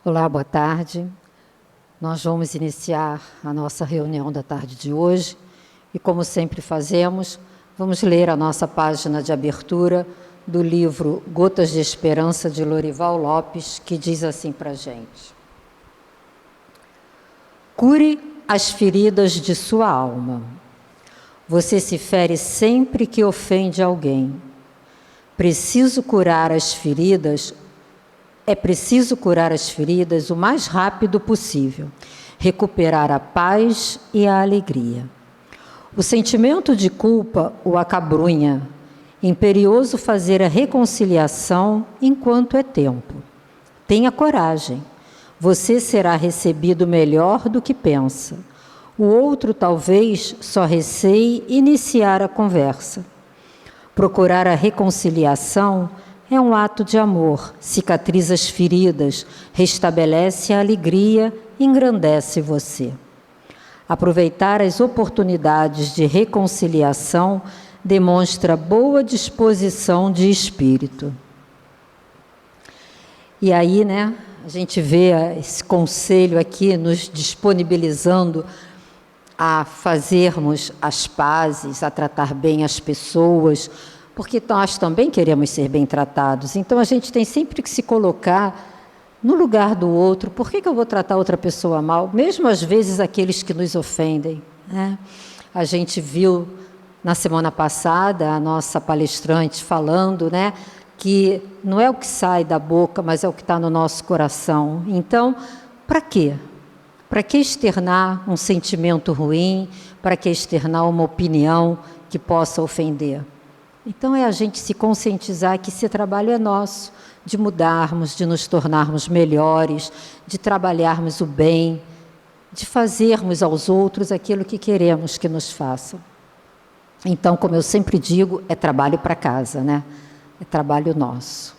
Olá, boa tarde. Nós vamos iniciar a nossa reunião da tarde de hoje e, como sempre fazemos, vamos ler a nossa página de abertura do livro Gotas de Esperança, de Lorival Lopes, que diz assim para a gente: cure as feridas de sua alma. Você se fere sempre que ofende alguém. É preciso curar as feridas o mais rápido possível, recuperar a paz e a alegria. O sentimento de culpa o acabrunha, imperioso fazer a reconciliação enquanto é tempo. Tenha coragem, você será recebido melhor do que pensa. O outro talvez só receie iniciar a conversa. Procurar a reconciliação é um ato de amor, cicatriza as feridas, restabelece a alegria, engrandece você. Aproveitar as oportunidades de reconciliação demonstra boa disposição de espírito. E aí, a gente vê esse conselho aqui nos disponibilizando a fazermos as pazes, a tratar bem as pessoas, porque nós também queremos ser bem tratados. Então, a gente tem sempre que se colocar no lugar do outro. Por que eu vou tratar outra pessoa mal? Mesmo, às vezes, aqueles que nos ofendem, né? A gente viu, na semana passada, a nossa palestrante falando, que não é o que sai da boca, mas é o que está no nosso coração. Então, para quê? Para que externar um sentimento ruim? Para que externar uma opinião que possa ofender? Então, é a gente se conscientizar que esse trabalho é nosso, de mudarmos, de nos tornarmos melhores, de trabalharmos o bem, de fazermos aos outros aquilo que queremos que nos façam. Então, como eu sempre digo, é trabalho para casa, É trabalho nosso.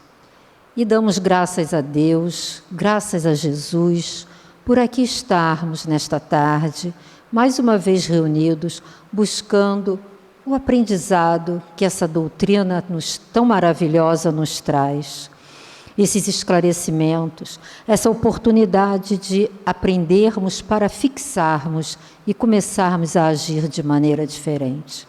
E damos graças a Deus, graças a Jesus, por aqui estarmos nesta tarde, mais uma vez reunidos, buscando o aprendizado que essa doutrina tão maravilhosa nos traz. Esses esclarecimentos, essa oportunidade de aprendermos para fixarmos e começarmos a agir de maneira diferente.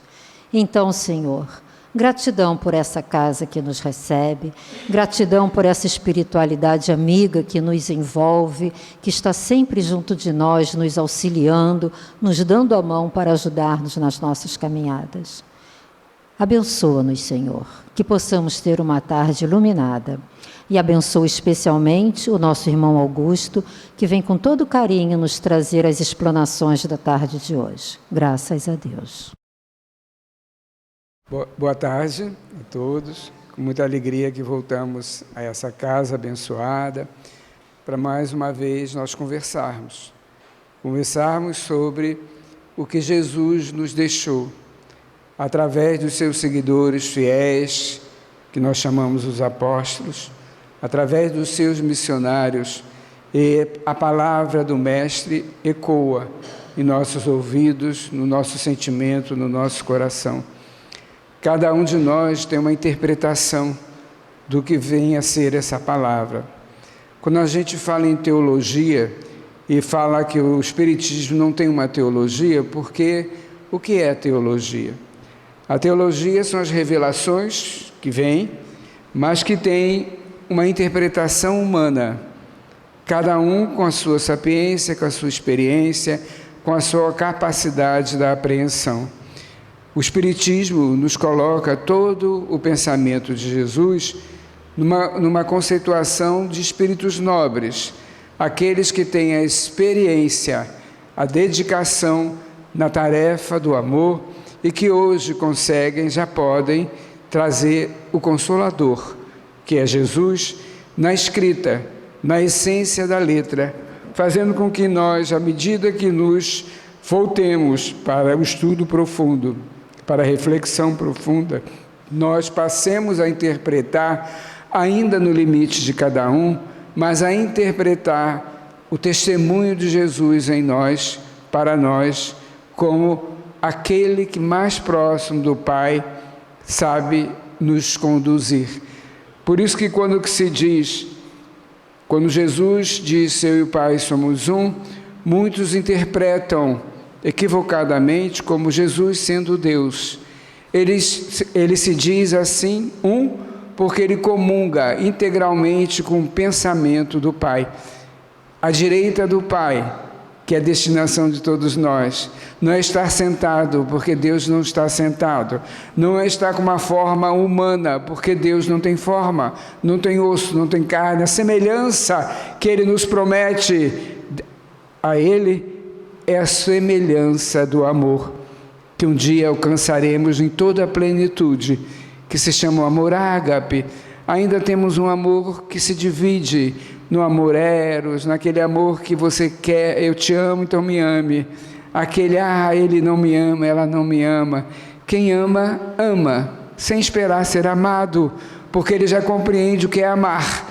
Então, Senhor, gratidão por essa casa que nos recebe, gratidão por essa espiritualidade amiga que nos envolve, que está sempre junto de nós, nos auxiliando, nos dando a mão para ajudar-nos nas nossas caminhadas. Abençoa-nos, Senhor, que possamos ter uma tarde iluminada. E abençoa especialmente o nosso irmão Augusto, que vem com todo carinho nos trazer as explanações da tarde de hoje. Graças a Deus. Boa tarde a todos. Com muita alegria que voltamos a essa casa abençoada para mais uma vez nós conversarmos sobre o que Jesus nos deixou através dos seus seguidores fiéis, que nós chamamos os apóstolos, através dos seus missionários, e a palavra do Mestre ecoa em nossos ouvidos, no nosso sentimento, no nosso coração. Cada um de nós tem uma interpretação do que vem a ser essa palavra. Quando a gente fala em teologia e fala que o Espiritismo não tem uma teologia, porque o que é teologia? A teologia são as revelações que vêm, mas que têm uma interpretação humana. Cada um com a sua sapiência, com a sua experiência, com a sua capacidade da apreensão. O Espiritismo nos coloca todo o pensamento de Jesus numa conceituação de espíritos nobres, aqueles que têm a experiência, a dedicação na tarefa do amor e que hoje já podem trazer o Consolador, que é Jesus, na escrita, na essência da letra, fazendo com que nós, à medida que nos voltemos para o estudo profundo, para a reflexão profunda, nós passemos a interpretar, ainda no limite de cada um, mas a interpretar o testemunho de Jesus em nós, para nós, como aquele que mais próximo do Pai sabe nos conduzir. Por isso que quando se diz Quando Jesus disse, eu e o Pai somos um, muitos interpretam equivocadamente como Jesus sendo Deus. Ele se diz assim, um, porque ele comunga integralmente com o pensamento do Pai. À direita do Pai, que é a destinação de todos nós, não é estar sentado, porque Deus não está sentado. Não é estar com uma forma humana, porque Deus não tem forma, não tem osso, não tem carne. A semelhança que Ele nos promete a Ele é a semelhança do amor, que um dia alcançaremos em toda a plenitude, que se chama o amor ágape. Ainda temos um amor que se divide no amor eros, naquele amor que você quer, eu te amo, então me ame. Aquele, ele não me ama, ela não me ama. Quem ama, ama, sem esperar ser amado, porque ele já compreende o que é amar.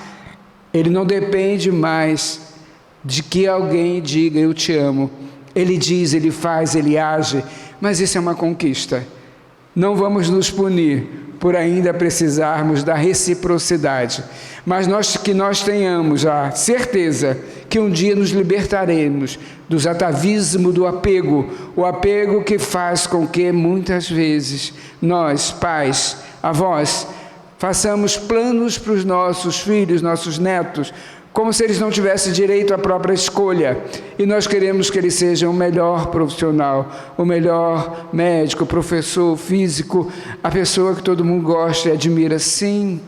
Ele não depende mais de que alguém diga, eu te amo. Ele diz, ele faz, ele age, mas isso é uma conquista. Não vamos nos punir por ainda precisarmos da reciprocidade, mas que nós tenhamos a certeza que um dia nos libertaremos dos atavismos do apego, o apego que faz com que muitas vezes nós, pais, avós, façamos planos para os nossos filhos, nossos netos, como se eles não tivessem direito à própria escolha, e nós queremos que eles sejam o melhor profissional, o melhor médico, professor, físico, a pessoa que todo mundo gosta e admira. Sim,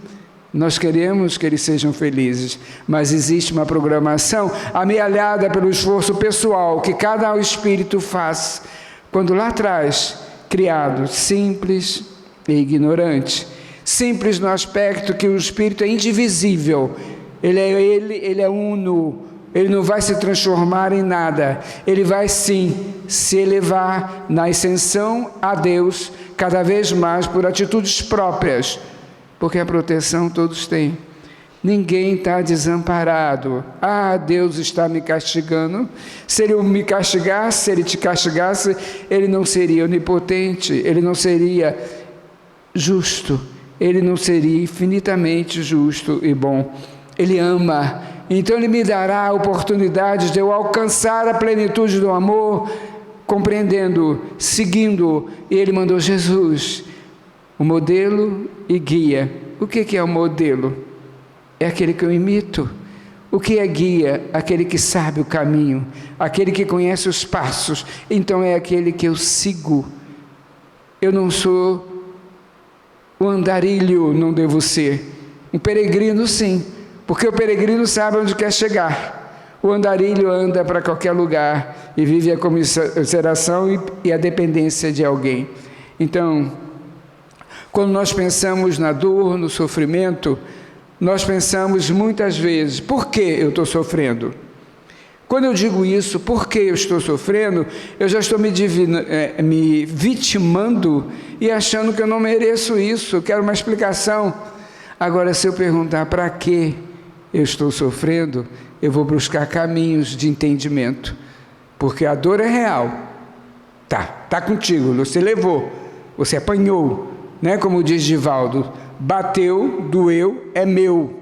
nós queremos que eles sejam felizes, mas existe uma programação amealhada pelo esforço pessoal que cada espírito faz, quando lá atrás, criado simples e ignorante, simples no aspecto que o espírito é indivisível, ele é uno, ele não vai se transformar em nada, ele vai sim se elevar na ascensão a Deus cada vez mais por atitudes próprias, porque a proteção todos têm, ninguém está desamparado. Deus está me castigando. Se Ele me castigasse, se Ele te castigasse, Ele não seria onipotente, Ele não seria justo, Ele não seria infinitamente justo e bom. Ele ama, então Ele me dará a oportunidade de eu alcançar a plenitude do amor, compreendendo, seguindo. E Ele mandou Jesus, o modelo e guia. O que é o modelo? É aquele que eu imito. O que é guia? Aquele que sabe o caminho, aquele que conhece os passos. Então é aquele que eu sigo. Eu não sou o andarilho, não devo ser. Um peregrino, sim, porque o peregrino sabe onde quer chegar. O andarilho anda para qualquer lugar e vive a comiseração e a dependência de alguém. Então, quando nós pensamos na dor, no sofrimento, nós pensamos muitas vezes, por que eu estou sofrendo? Quando eu digo isso, por que eu estou sofrendo, eu já estou me vitimando e achando que eu não mereço isso, eu quero uma explicação. Agora, se eu perguntar para que eu estou sofrendo, eu vou buscar caminhos de entendimento, porque a dor é real. Tá contigo, você levou, você apanhou, né? Como diz Divaldo, bateu, doeu, é meu,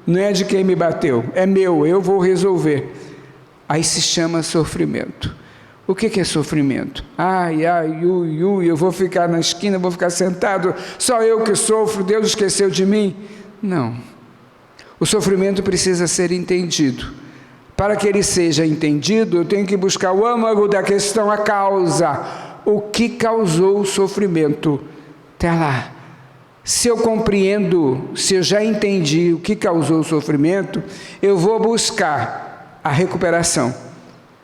não é de quem me bateu, é meu, eu vou resolver. Aí se chama sofrimento. O que é sofrimento? Eu vou ficar na esquina, vou ficar sentado, só eu que sofro, Deus esqueceu de mim? Não. O sofrimento precisa ser entendido. Para que ele seja entendido, eu tenho que buscar o âmago da questão, a causa. O que causou o sofrimento? Até lá. Se eu compreendo, se eu já entendi o que causou o sofrimento, eu vou buscar a recuperação,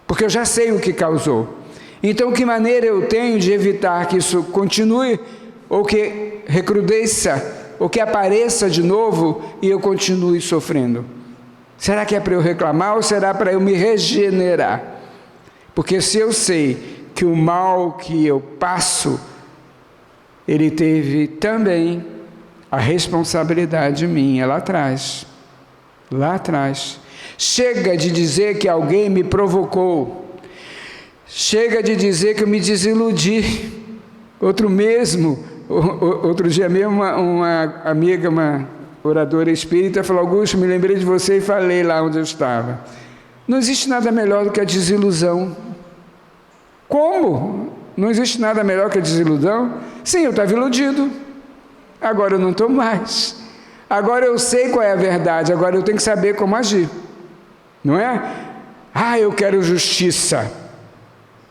porque eu já sei o que causou. Então, que maneira eu tenho de evitar que isso continue, ou que recrudesça, ou que apareça de novo e eu continue sofrendo? Será que é para eu reclamar ou será para eu me regenerar? Porque se eu sei que o mal que eu passo, ele teve também a responsabilidade minha lá atrás. Lá atrás. Chega de dizer que alguém me provocou. Chega de dizer que eu me desiludi. Outro dia mesmo, uma amiga, oradora espírita, falou: Augusto, me lembrei de você e falei lá onde eu estava. Não existe nada melhor do que a desilusão. Como? Não existe nada melhor que a desilusão? Sim, eu estava iludido. Agora eu não estou mais. Agora eu sei qual é a verdade. Agora eu tenho que saber como agir. Não é? Ah, eu quero justiça.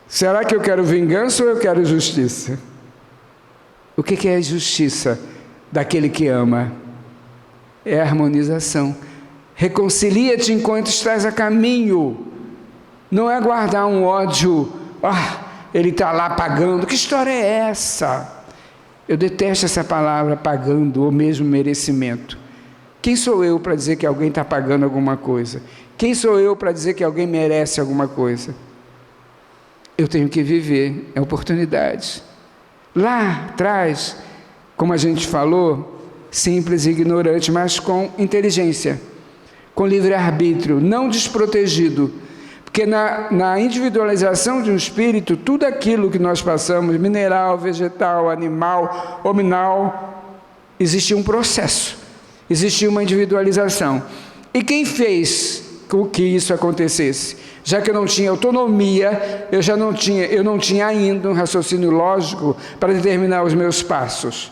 Será que eu quero vingança ou eu quero justiça? O que é a justiça daquele que ama? É a harmonização. Reconcilia-te enquanto estás a caminho. Não é guardar um ódio. Ele está lá pagando. Que história é essa? Eu detesto essa palavra pagando ou mesmo merecimento. Quem sou eu para dizer que alguém está pagando alguma coisa? Quem sou eu para dizer que alguém merece alguma coisa? Eu tenho que viver, é oportunidade. Lá atrás, como a gente falou, simples e ignorante, mas com inteligência, com livre-arbítrio, não desprotegido. Porque na individualização de um espírito, tudo aquilo que nós passamos, mineral, vegetal, animal, hominal, existia um processo, existia uma individualização. E quem fez com que isso acontecesse? Já que eu não tinha autonomia, eu não tinha ainda um raciocínio lógico para determinar os meus passos.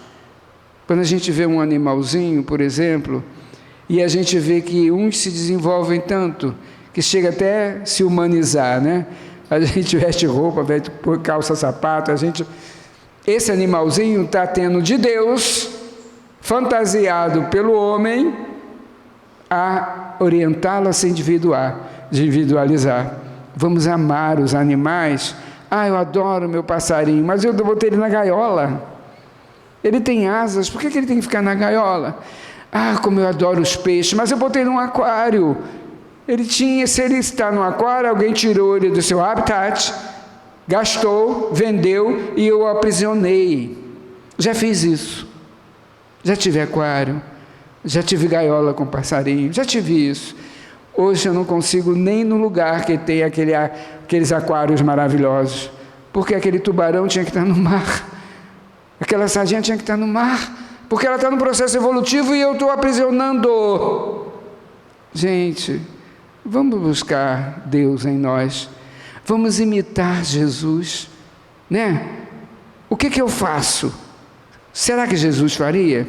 Quando a gente vê um animalzinho, por exemplo, e a gente vê que uns se desenvolvem tanto, que chega até a se humanizar, né? A gente veste roupa, põe calça, sapato, esse animalzinho está tendo de Deus, fantasiado pelo homem, a orientá-lo a se individualizar. Vamos amar os animais. Eu adoro meu passarinho, mas eu botei ele na gaiola. Ele tem asas, por que ele tem que ficar na gaiola? Como eu adoro os peixes, mas eu botei num aquário. Se ele está no aquário, alguém tirou ele do seu habitat, gastou, vendeu e eu o aprisionei. Já fiz isso. Já tive aquário, já tive gaiola com passarinho, já tive isso. Hoje eu não consigo nem no lugar que tem aqueles aquários maravilhosos, porque aquele tubarão tinha que estar no mar, aquela sardinha tinha que estar no mar, porque ela está no processo evolutivo e eu estou aprisionando. Gente, vamos buscar Deus em nós, vamos imitar Jesus, né? O que eu faço? Será que Jesus faria?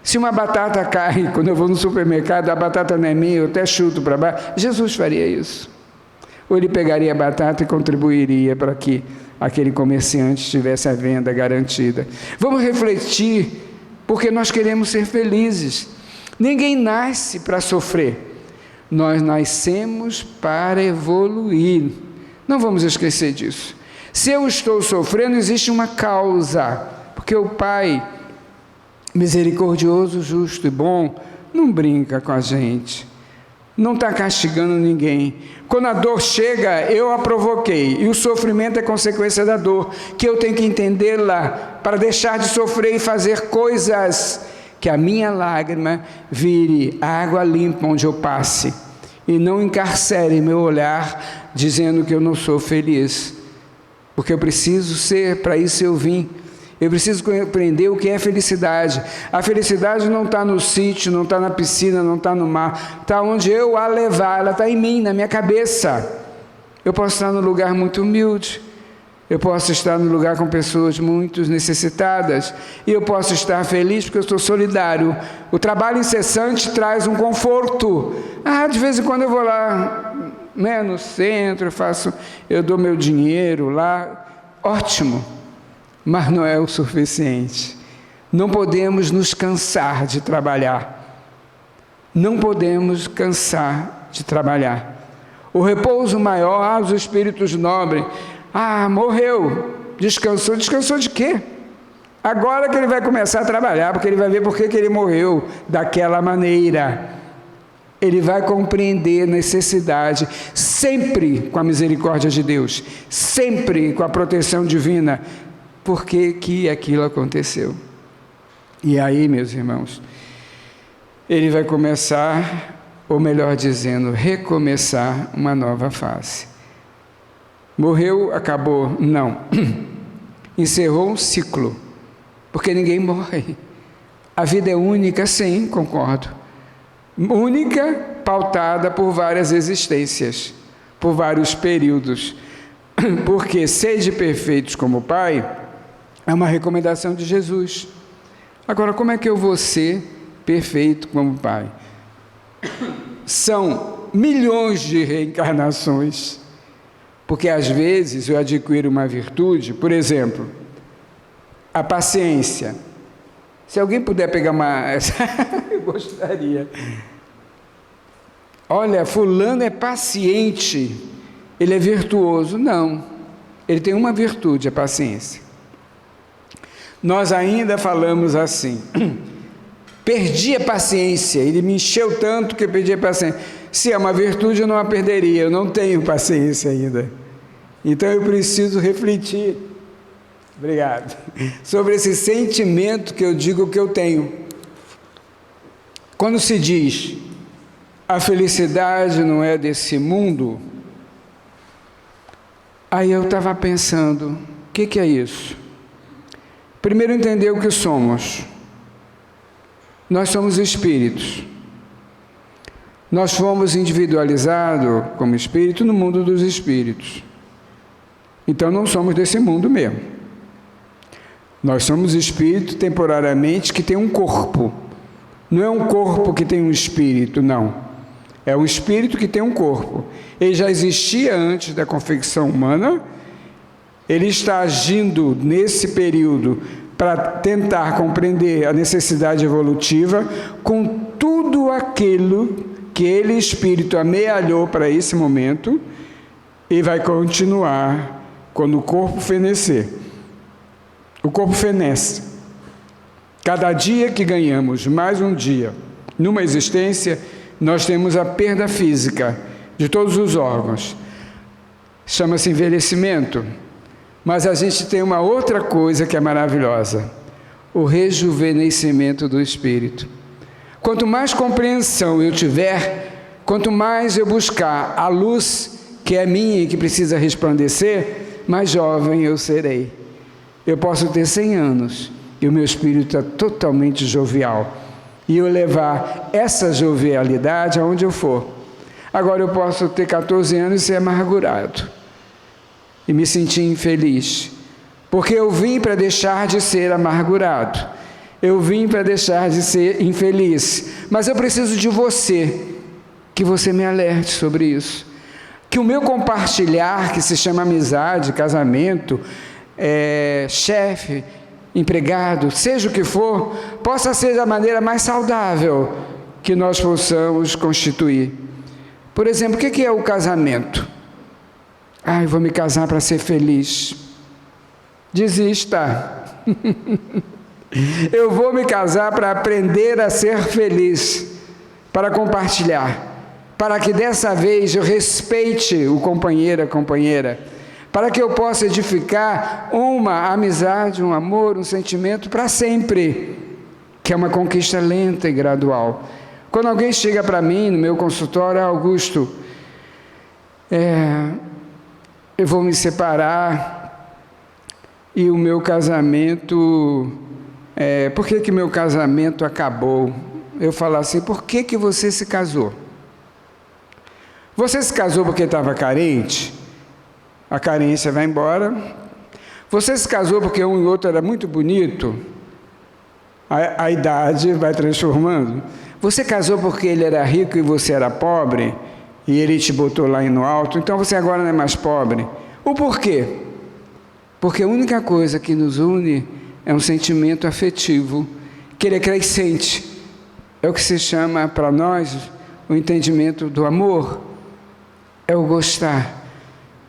Se uma batata cai, quando eu vou no supermercado, a batata não é minha, eu até chuto para baixo, Jesus faria isso? Ou ele pegaria a batata e contribuiria para que aquele comerciante tivesse a venda garantida? Vamos refletir, porque nós queremos ser felizes. Ninguém nasce para sofrer. Nós nascemos para evoluir. Não vamos esquecer disso. Se eu estou sofrendo, existe uma causa, porque o Pai misericordioso, justo e bom, não brinca com a gente, não está castigando ninguém. Quando a dor chega, eu a provoquei, e o sofrimento é consequência da dor, que eu tenho que entendê-la para deixar de sofrer e fazer coisas, que a minha lágrima vire água limpa onde eu passe, e não encarcere meu olhar dizendo que eu não sou feliz, porque eu preciso ser, para isso eu vim. Eu preciso compreender o que é felicidade. A felicidade não está no sítio, não está na piscina, não está no mar. Está onde eu a levar, ela está em mim, na minha cabeça. Eu posso estar num lugar muito humilde. Eu posso estar num lugar com pessoas muito necessitadas. E eu posso estar feliz porque eu estou solidário. O trabalho incessante traz um conforto. De vez em quando eu vou lá, né, no centro, eu dou meu dinheiro lá. Ótimo. Mas não é o suficiente. Não podemos nos cansar de trabalhar. Não podemos cansar de trabalhar. O repouso maior, os espíritos nobres. Morreu, descansou. Descansou de quê? Agora que ele vai começar a trabalhar, porque ele vai ver por que ele morreu daquela maneira. Ele vai compreender necessidade, sempre com a misericórdia de Deus, sempre com a proteção divina. Por que aquilo aconteceu? E aí, meus irmãos, ele vai começar, ou melhor dizendo, recomeçar uma nova fase. Morreu, acabou? Não. Encerrou um ciclo, porque ninguém morre. A vida é única, sim, concordo. Única, pautada por várias existências, por vários períodos. Porque sede perfeitos como o Pai é uma recomendação de Jesus. Agora, como é que eu vou ser perfeito como o Pai? São milhões de reencarnações. Porque às vezes eu adquiro uma virtude, por exemplo, a paciência. Se alguém puder pegar uma... eu gostaria. Olha, fulano é paciente, ele é virtuoso. Não, ele tem uma virtude, a paciência. Nós ainda falamos assim, perdi a paciência, ele me encheu tanto que eu perdi a paciência. Se é uma virtude, eu não a perderia, eu não tenho paciência ainda. Então eu preciso refletir, obrigado, sobre esse sentimento que eu digo que eu tenho. Quando se diz, a felicidade não é desse mundo, aí eu estava pensando, o que é isso? Primeiro entender o que somos. Nós somos espíritos. Nós fomos individualizados como espírito no mundo dos espíritos. Então não somos desse mundo mesmo. Nós somos espírito temporariamente que tem um corpo. Não é um corpo que tem um espírito, não. É um espírito que tem um corpo. Ele já existia antes da confecção humana. Ele está agindo nesse período para tentar compreender a necessidade evolutiva com tudo aquilo que ele, espírito, amealhou para esse momento e vai continuar quando o corpo fenecer. O corpo fenece. Cada dia que ganhamos mais um dia numa existência, nós temos a perda física de todos os órgãos. Chama-se envelhecimento. Mas a gente tem uma outra coisa que é maravilhosa, o rejuvenescimento do espírito. Quanto mais compreensão eu tiver, quanto mais eu buscar a luz que é minha e que precisa resplandecer, mais jovem eu serei. Eu posso ter 100 anos e o meu espírito está totalmente jovial. E eu levar essa jovialidade aonde eu for. Agora eu posso ter 14 anos e ser amargurado. E me sentir infeliz. Porque eu vim para deixar de ser amargurado. Eu vim para deixar de ser infeliz. Mas eu preciso de você. Que você me alerte sobre isso. Que o meu compartilhar, que se chama amizade, casamento, chefe, empregado, seja o que for, possa ser da maneira mais saudável que nós possamos constituir. Por exemplo, o que é o casamento? Eu vou me casar para ser feliz. Desista. Eu vou me casar para aprender a ser feliz, para compartilhar, para que dessa vez eu respeite o companheiro, a companheira, para que eu possa edificar uma amizade, um amor, um sentimento para sempre, que é uma conquista lenta e gradual. Quando alguém chega para mim no meu consultório, Augusto, eu vou me separar e o meu casamento, por que meu casamento acabou? Eu falo assim, por que você se casou? Você se casou porque estava carente? A carência vai embora. Você se casou porque um e outro era muito bonito? A idade vai transformando. Você casou porque ele era rico e você era pobre? E ele te botou lá no alto, então você agora não é mais pobre. O porquê? Porque a única coisa que nos une é um sentimento afetivo, que ele é crescente. É o que se chama para nós o entendimento do amor. É o gostar.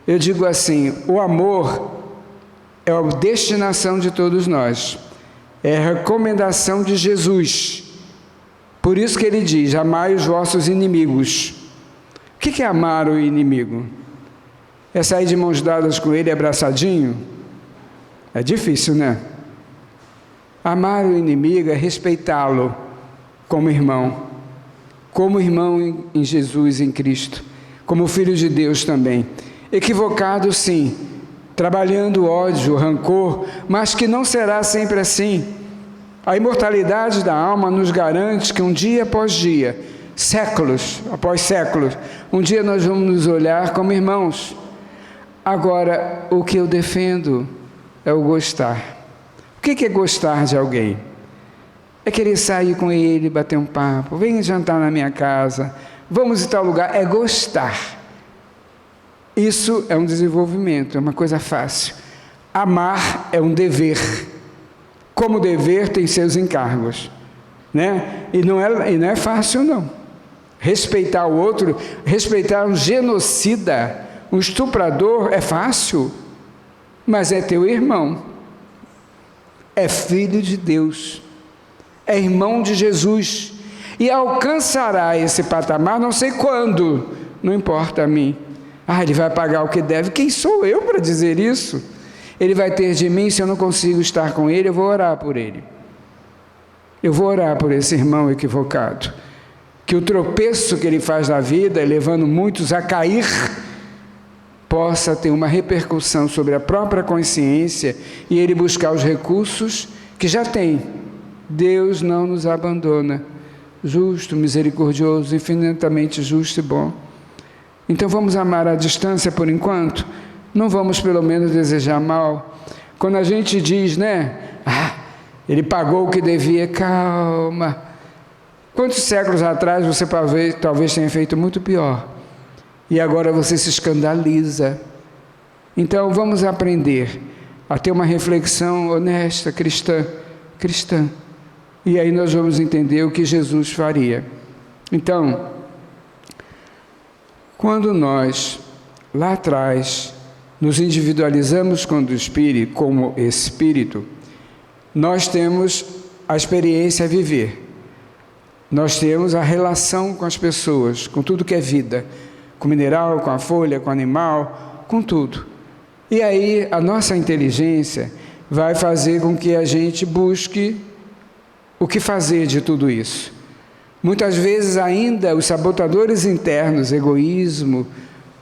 Eu digo assim, o amor é a destinação de todos nós. É a recomendação de Jesus. Por isso que ele diz, amai os vossos inimigos. O que é amar o inimigo? É sair de mãos dadas com ele abraçadinho? É difícil, né? Amar o inimigo é respeitá-lo como irmão em Jesus, em Cristo, como filho de Deus também. Equivocado, sim, trabalhando ódio, rancor, mas que não será sempre assim. A imortalidade da alma nos garante que um dia após dia, séculos após séculos, um dia nós vamos nos olhar como irmãos. Agora, o que eu defendo é o gostar. O que é gostar de alguém? É querer sair com ele, bater um papo, venha jantar na minha casa, vamos em tal lugar. É gostar. Isso é um desenvolvimento, é uma coisa fácil. Amar é um dever. Como dever tem seus encargos, né? E não é fácil, não. Respeitar o outro, respeitar um genocida, um estuprador, é fácil, mas é teu irmão, é filho de Deus, é irmão de Jesus, e alcançará esse patamar, não sei quando, não importa a mim. Ele vai pagar o que deve. Quem sou eu para dizer isso? Ele vai ter de mim, se eu não consigo estar com ele, eu vou orar por ele. Eu vou orar por esse irmão equivocado. Que o tropeço que ele faz na vida, levando muitos a cair, possa ter uma repercussão sobre a própria consciência e ele buscar os recursos que já tem. Deus não nos abandona. Justo, misericordioso, infinitamente justo e bom. Então vamos amar à distância por enquanto? Não vamos pelo menos desejar mal? Quando a gente diz, né? Ele pagou o que devia, calma. Quantos séculos atrás você talvez tenha feito muito pior? E agora você se escandaliza. Então vamos aprender a ter uma reflexão honesta, cristã. E aí nós vamos entender o que Jesus faria. Então, quando nós, lá atrás, nos individualizamos como Espírito, nós temos a experiência a viver. Nós temos a relação com as pessoas, com tudo que é vida, com o mineral, com a folha, com o animal, com tudo. E aí a nossa inteligência vai fazer com que a gente busque o que fazer de tudo isso. Muitas vezes ainda os sabotadores internos, egoísmo,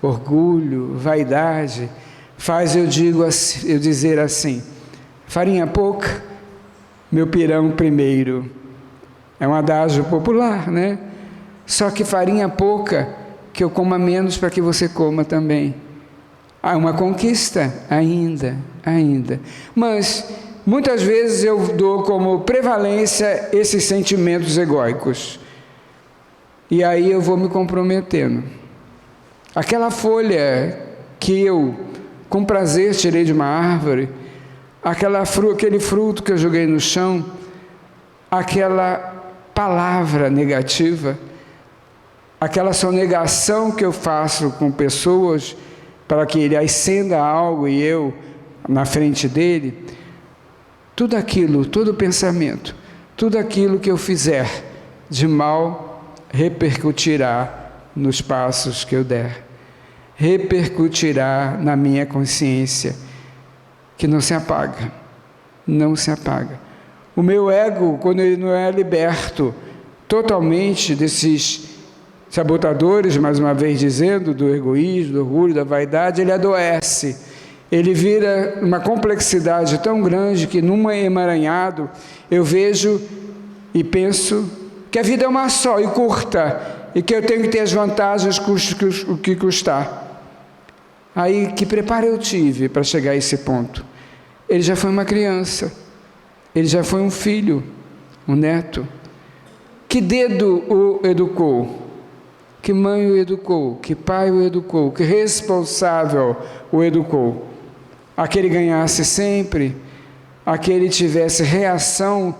orgulho, vaidade, faz eu dizer assim, farinha pouca, meu pirão primeiro. É um adágio popular, né? Só que farinha pouca, que eu coma menos para que você coma também. Uma conquista ainda. Mas muitas vezes eu dou como prevalência esses sentimentos egóicos. E aí eu vou me comprometendo. Aquela folha que eu, com prazer, tirei de uma árvore, aquele fruto que eu joguei no chão, aquela palavra negativa, aquela sonegação que eu faço com pessoas para que ele acenda algo e eu na frente dele, tudo aquilo, todo pensamento, tudo aquilo que eu fizer de mal repercutirá nos passos que eu der, repercutirá na minha consciência, que não se apaga. O meu ego, quando ele não é liberto totalmente desses sabotadores, mais uma vez dizendo, do egoísmo, do orgulho, da vaidade, ele adoece. Ele vira uma complexidade tão grande que num emaranhado eu vejo e penso que a vida é uma só e curta, e que eu tenho que ter as vantagens, o que custar. Aí, que preparo eu tive para chegar a esse ponto? Ele já foi uma criança, ele já foi um filho, um neto. Que dedo o educou? Que mãe o educou? Que pai o educou? Que responsável o educou? A que ele ganhasse sempre, a que ele tivesse reação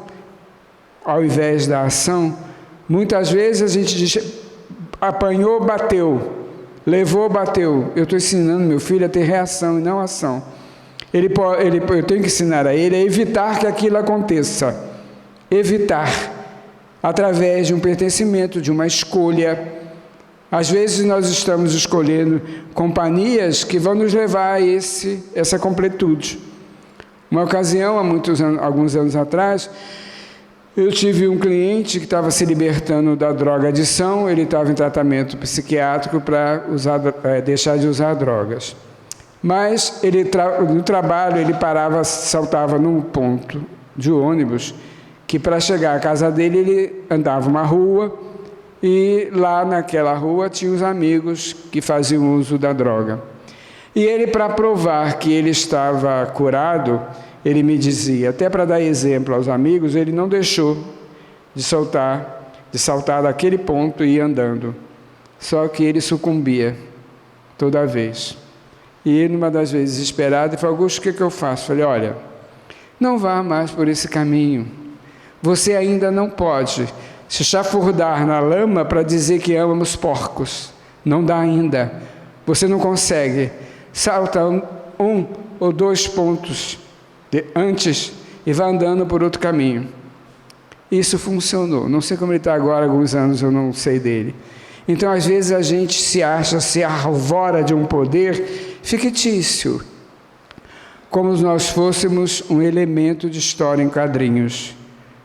ao invés da ação. Muitas vezes a gente diz, apanhou, bateu, levou, bateu. Eu estou ensinando meu filho a ter reação e não ação. Eu tenho que ensinar a ele a evitar que aquilo aconteça. Evitar, através de um pertencimento, de uma escolha. Às vezes nós estamos escolhendo companhias que vão nos levar a essa completude. Uma ocasião, alguns anos atrás, eu tive um cliente que estava se libertando da droga adição, ele estava em tratamento psiquiátrico para deixar de usar drogas. Mas no trabalho ele parava, saltava num ponto de ônibus que para chegar à casa dele, ele andava uma rua, e lá naquela rua tinha os amigos que faziam uso da droga. E ele, para provar que ele estava curado, ele me dizia, até para dar exemplo aos amigos, ele não deixou de saltar daquele ponto e ir andando. Só que ele sucumbia toda vez. E ele, numa das vezes, desesperado, falou, Augusto, o que eu faço? Eu falei, olha, não vá mais por esse caminho. Você ainda não pode se chafurdar na lama para dizer que ama os porcos. Não dá ainda. Você não consegue. Salta um ou 2 pontos antes e vai andando por outro caminho. Isso funcionou. Não sei como ele está agora, alguns anos eu não sei dele. Então, às vezes, a gente se arvora de um poder fictício, como se nós fôssemos um elemento de história em quadrinhos.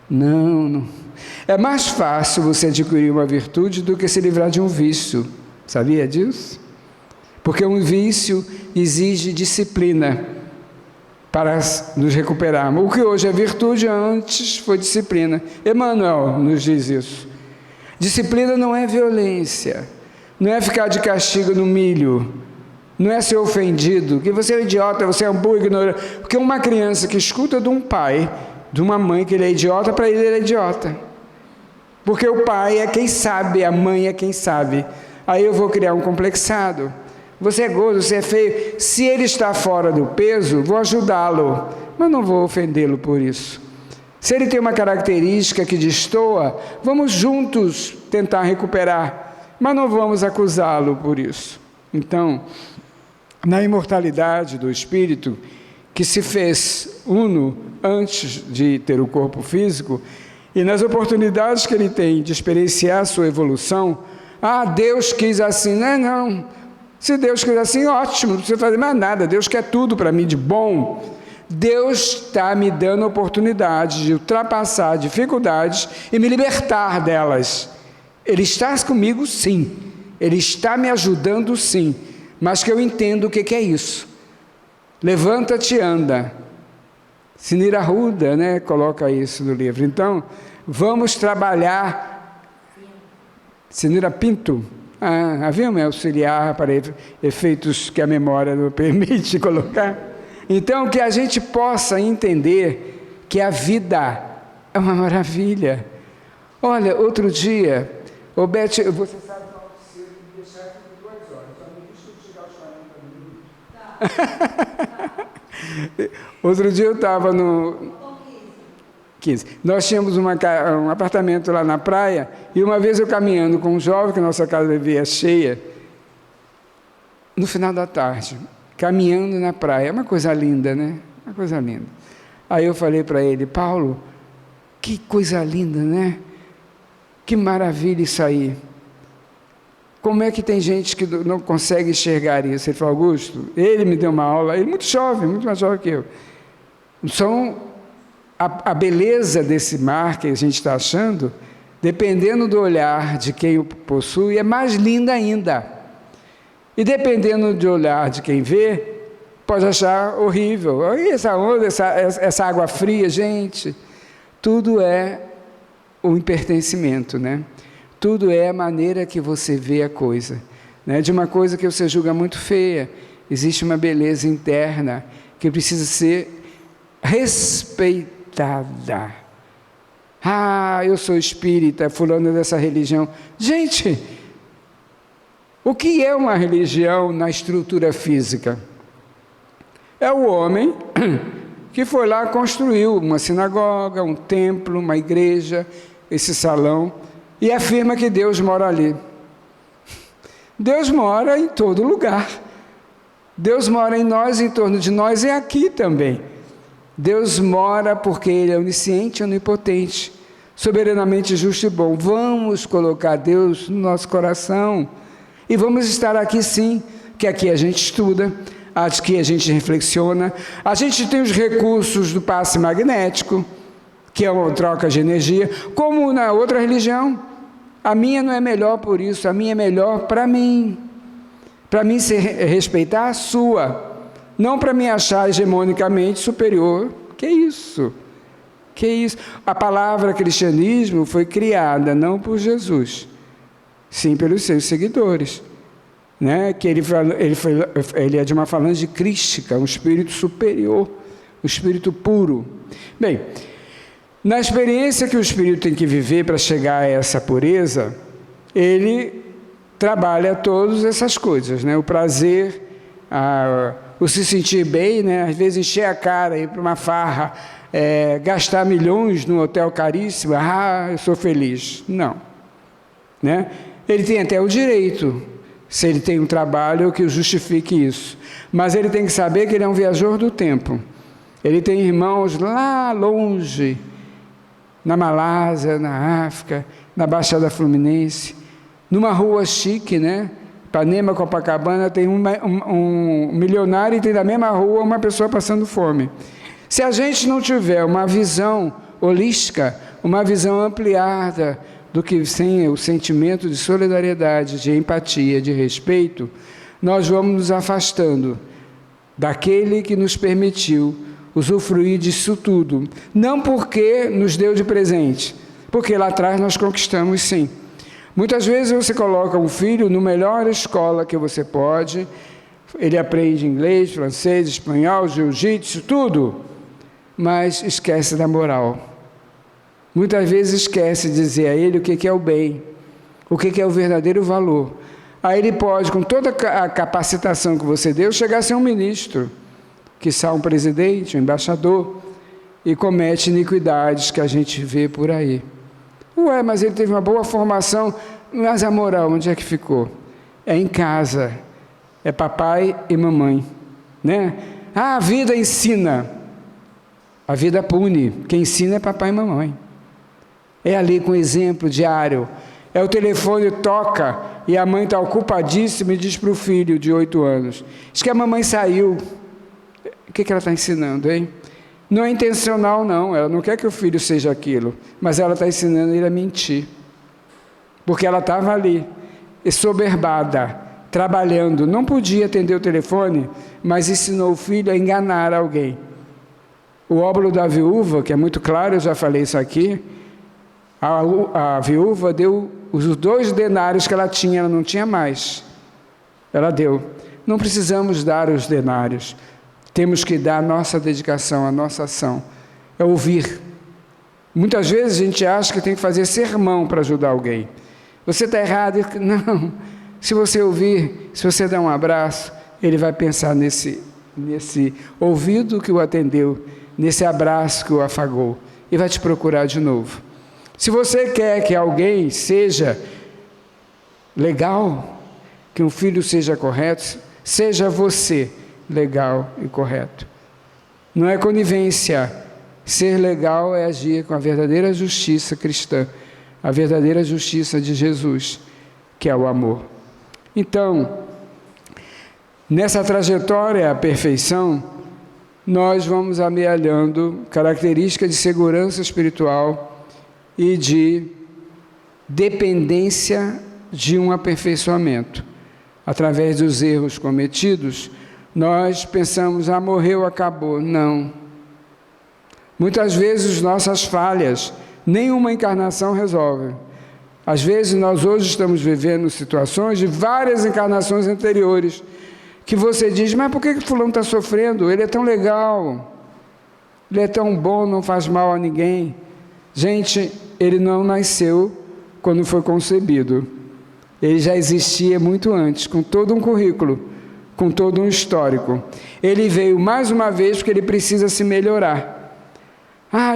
Não. É mais fácil você adquirir uma virtude do que se livrar de um vício. Sabia disso? Porque um vício exige disciplina para nos recuperarmos. O que hoje é virtude, antes foi disciplina. Emmanuel nos diz isso. Disciplina não é violência, não é ficar de castigo no milho, não é ser ofendido, que você é um idiota, você é um burro, ignorante. Porque uma criança que escuta de um pai, de uma mãe que ele é idiota, para ele é idiota. Porque o pai é quem sabe, a mãe é quem sabe. Aí eu vou criar um complexado. Você é gordo, você é feio. Se ele está fora do peso, vou ajudá-lo, mas não vou ofendê-lo por isso. Se ele tem uma característica que destoa, vamos juntos tentar recuperar, mas não vamos acusá-lo por isso. Então, na imortalidade do espírito, que se fez uno antes de ter o corpo físico, e nas oportunidades que ele tem de experienciar a sua evolução, Deus quis assim, não. Se Deus quis assim, ótimo, não precisa fazer mais nada, Deus quer tudo para mim de bom. Deus está me dando a oportunidade de ultrapassar dificuldades e me libertar delas. Ele está comigo, sim. Ele está me ajudando, sim. Mas que eu entendo o que é isso. Levanta-te e anda. Sinira Arruda, né, coloca isso no livro. Então, vamos trabalhar. Sinira Pinto. Havia um auxiliar para efeitos que a memória não permite colocar. Então, que a gente possa entender que a vida é uma maravilha. Olha, outro dia, Beth, você sabe qual é o me deixar aqui por 2 horas, só me deixa chegar aos 40 minutos. Outro dia eu estava no 15. Nós tínhamos um apartamento lá na praia, e uma vez eu caminhando com um jovem, que a nossa casa vivia cheia, no final da tarde, caminhando na praia, é uma coisa linda, né? Uma coisa linda. Aí eu falei para ele, Paulo, que coisa linda, né? Que maravilha isso aí. Como é que tem gente que não consegue enxergar isso? Ele falou, Augusto, ele me deu uma aula, ele muito jovem, muito mais jovem que eu. A beleza desse mar que a gente está achando, dependendo do olhar de quem o possui, é mais linda ainda. E dependendo do olhar de quem vê, pode achar horrível. Olha essa onda, essa água fria, gente. Tudo é o impertencimento, né? Tudo é a maneira que você vê a coisa. Né? De uma coisa que você julga muito feia, existe uma beleza interna que precisa ser respeitada. Eu sou espírita, fulano é dessa religião. Gente, o que é uma religião na estrutura física? É o homem que foi lá, construiu uma sinagoga, um templo, uma igreja, esse salão, e afirma que Deus mora ali. Deus mora em todo lugar. Deus mora em nós, em torno de nós, e aqui também. Deus mora porque Ele é onisciente, onipotente, soberanamente justo e bom. Vamos colocar Deus no nosso coração. E vamos estar aqui sim, que aqui a gente estuda, aqui a gente reflexiona, a gente tem os recursos do passe magnético, que é uma troca de energia, como na outra religião. A minha não é melhor por isso, a minha é melhor para mim se respeitar a sua, não para me achar hegemonicamente superior. Que isso? Que isso? A palavra cristianismo foi criada não por Jesus, sim pelos seus seguidores, né? Que ele é de uma falange crística, um espírito superior, um espírito puro. Bem, na experiência que o espírito tem que viver para chegar a essa pureza, ele trabalha todas essas coisas, né? O prazer, o se sentir bem, né? Às vezes encher a cara, ir para uma farra, gastar milhões num hotel caríssimo, eu sou feliz. Não, né? Ele tem até o direito, se ele tem um trabalho que justifique isso, mas ele tem que saber que ele é um viajor do tempo. Ele tem irmãos lá longe, na Malásia, na África, na Baixada Fluminense, numa rua chique, né? Ipanema, Copacabana, tem um milionário e tem na mesma rua uma pessoa passando fome. Se a gente não tiver uma visão holística, uma visão ampliada do que sem o sentimento de solidariedade, de empatia, de respeito, nós vamos nos afastando daquele que nos permitiu usufruir disso tudo. Não porque nos deu de presente, porque lá atrás nós conquistamos sim. Muitas vezes você coloca um filho na melhor escola que você pode, ele aprende inglês, francês, espanhol, jiu-jitsu, tudo, mas esquece da moral. Muitas vezes esquece de dizer a ele o que é o bem, o que é o verdadeiro valor. Aí ele pode, com toda a capacitação que você deu, chegar a ser um ministro, quiçá um presidente, um embaixador, e comete iniquidades que a gente vê por aí. Mas ele teve uma boa formação, mas a moral onde é que ficou? É em casa, é papai e mamãe, né? A vida ensina, a vida pune, quem ensina é papai e mamãe. É ali com exemplo diário, o telefone toca e a mãe está ocupadíssima e diz para o filho de 8 anos, diz que a mamãe saiu. O que ela está ensinando, hein? Não é intencional, não. Ela não quer que o filho seja aquilo, mas ela está ensinando ele a mentir. Porque ela estava ali, soberbada, trabalhando, não podia atender o telefone, mas ensinou o filho a enganar alguém. O óbolo da viúva, que é muito claro, eu já falei isso aqui, a viúva deu os 2 denários que ela não tinha mais. Ela deu. Não precisamos dar os denários. Temos que dar a nossa dedicação, a nossa ação. É ouvir. Muitas vezes a gente acha que tem que fazer sermão para ajudar alguém. Você está errado. Não. Se você ouvir, se você der um abraço, ele vai pensar nesse ouvido que o atendeu, nesse abraço que o afagou, e vai te procurar de novo. Se você quer que alguém seja legal, que um filho seja correto, seja você legal e correto. Não é conivência. Ser legal é agir com a verdadeira justiça cristã, a verdadeira justiça de Jesus, que é o amor. Então, nessa trajetória à perfeição, nós vamos amealhando características de segurança espiritual e de dependência de um aperfeiçoamento. Através dos erros cometidos, nós pensamos, morreu, acabou. Não. Muitas vezes nossas falhas, nenhuma encarnação resolve. Às vezes nós hoje estamos vivendo situações de várias encarnações anteriores, que você diz, mas por que fulano está sofrendo? Ele é tão legal, ele é tão bom, não faz mal a ninguém. Gente, ele não nasceu quando foi concebido. Ele já existia muito antes, com todo um currículo, com todo um histórico. Ele veio mais uma vez porque ele precisa se melhorar.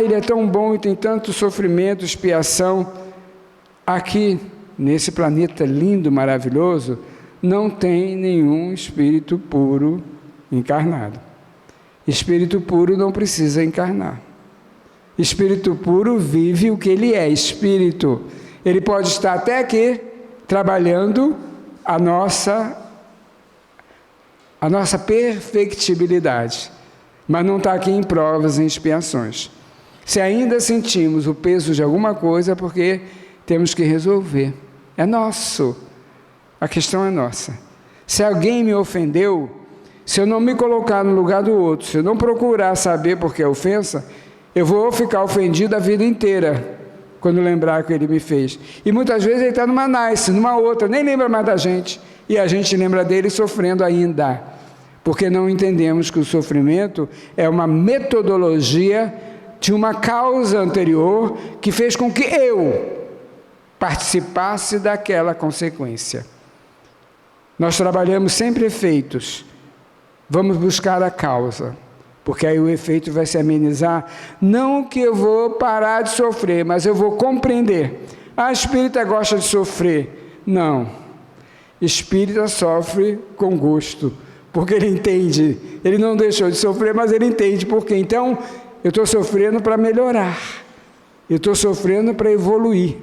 Ele é tão bom e tem tanto sofrimento, expiação. Aqui, nesse planeta lindo, maravilhoso, não tem nenhum espírito puro encarnado. Espírito puro não precisa encarnar. Espírito puro vive o que ele é, espírito. Ele pode estar até aqui, trabalhando a nossa perfectibilidade, mas não está aqui em provas, em expiações. Se ainda sentimos o peso de alguma coisa, é porque temos que resolver. É nosso. A questão é nossa. Se alguém me ofendeu, se eu não me colocar no lugar do outro, se eu não procurar saber por que é ofensa, eu vou ficar ofendido a vida inteira quando lembrar o que ele me fez. E muitas vezes ele está numa nice, numa outra, nem lembra mais da gente, e a gente lembra dele sofrendo ainda, porque não entendemos que o sofrimento é uma metodologia de uma causa anterior que fez com que eu participasse daquela consequência. Nós trabalhamos sempre efeitos, vamos buscar a causa, porque aí o efeito vai se amenizar. Não que eu vou parar de sofrer, mas eu vou compreender. A espírita gosta de sofrer. Não. Espírita sofre com gosto, porque ele entende. Ele não deixou de sofrer, mas ele entende por quê. Então, eu estou sofrendo para melhorar. Eu estou sofrendo para evoluir.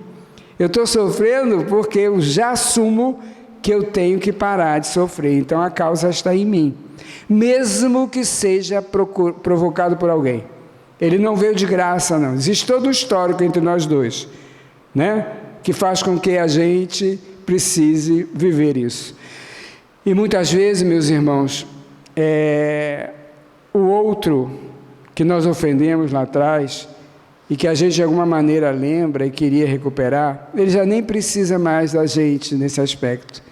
Eu estou sofrendo porque eu já assumo que eu tenho que parar de sofrer. Então, a causa está em mim. Mesmo que seja provocado por alguém. Ele não veio de graça, não. Existe todo um histórico entre nós dois, né? Que faz com que a gente precise viver isso. E muitas vezes, meus irmãos, o outro que nós ofendemos lá atrás e que a gente de alguma maneira lembra e queria recuperar, ele já nem precisa mais da gente nesse aspecto.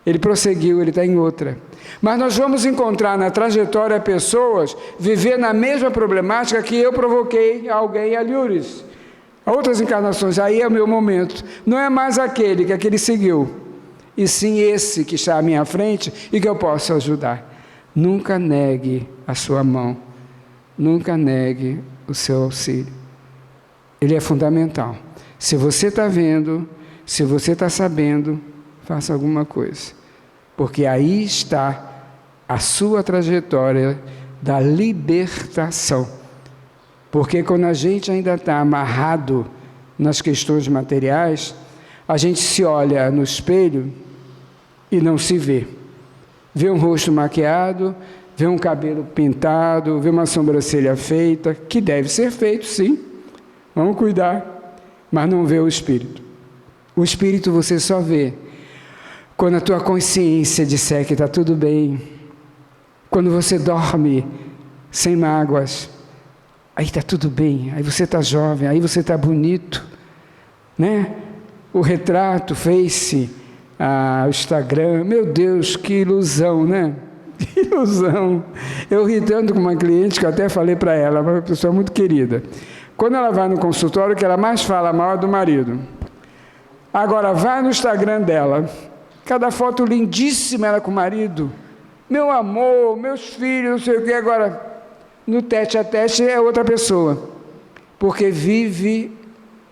Ele prosseguiu, ele está em outra. Mas nós vamos encontrar na trajetória pessoas viver na mesma problemática que eu provoquei a alguém, a Lures. A outras encarnações, aí é o meu momento. Não é mais aquele que aquele seguiu, e sim esse que está à minha frente e que eu posso ajudar. Nunca negue a sua mão. Nunca negue o seu auxílio. Ele é fundamental. Se você está vendo, se você está sabendo, faça alguma coisa. Porque aí está a sua trajetória da libertação. Porque quando a gente ainda está amarrado nas questões materiais, a gente se olha no espelho e não se vê. Vê um rosto maquiado, vê um cabelo pintado, vê uma sobrancelha feita, que deve ser feito, sim. Vamos cuidar, mas não vê o espírito. O espírito você só vê quando a tua consciência disser que está tudo bem, quando você dorme sem mágoas, aí está tudo bem, aí você está jovem, aí você está bonito, né? O retrato, Face, o Instagram, meu Deus, que ilusão, né? Que ilusão. Eu ri tanto com uma cliente que eu até falei para ela, uma pessoa muito querida. Quando ela vai no consultório, o que ela mais fala mal é do marido. Agora, vai no Instagram dela, cada foto lindíssima ela com o marido, meu amor, meus filhos, não sei o que. Agora, no tete a tete é outra pessoa, porque vive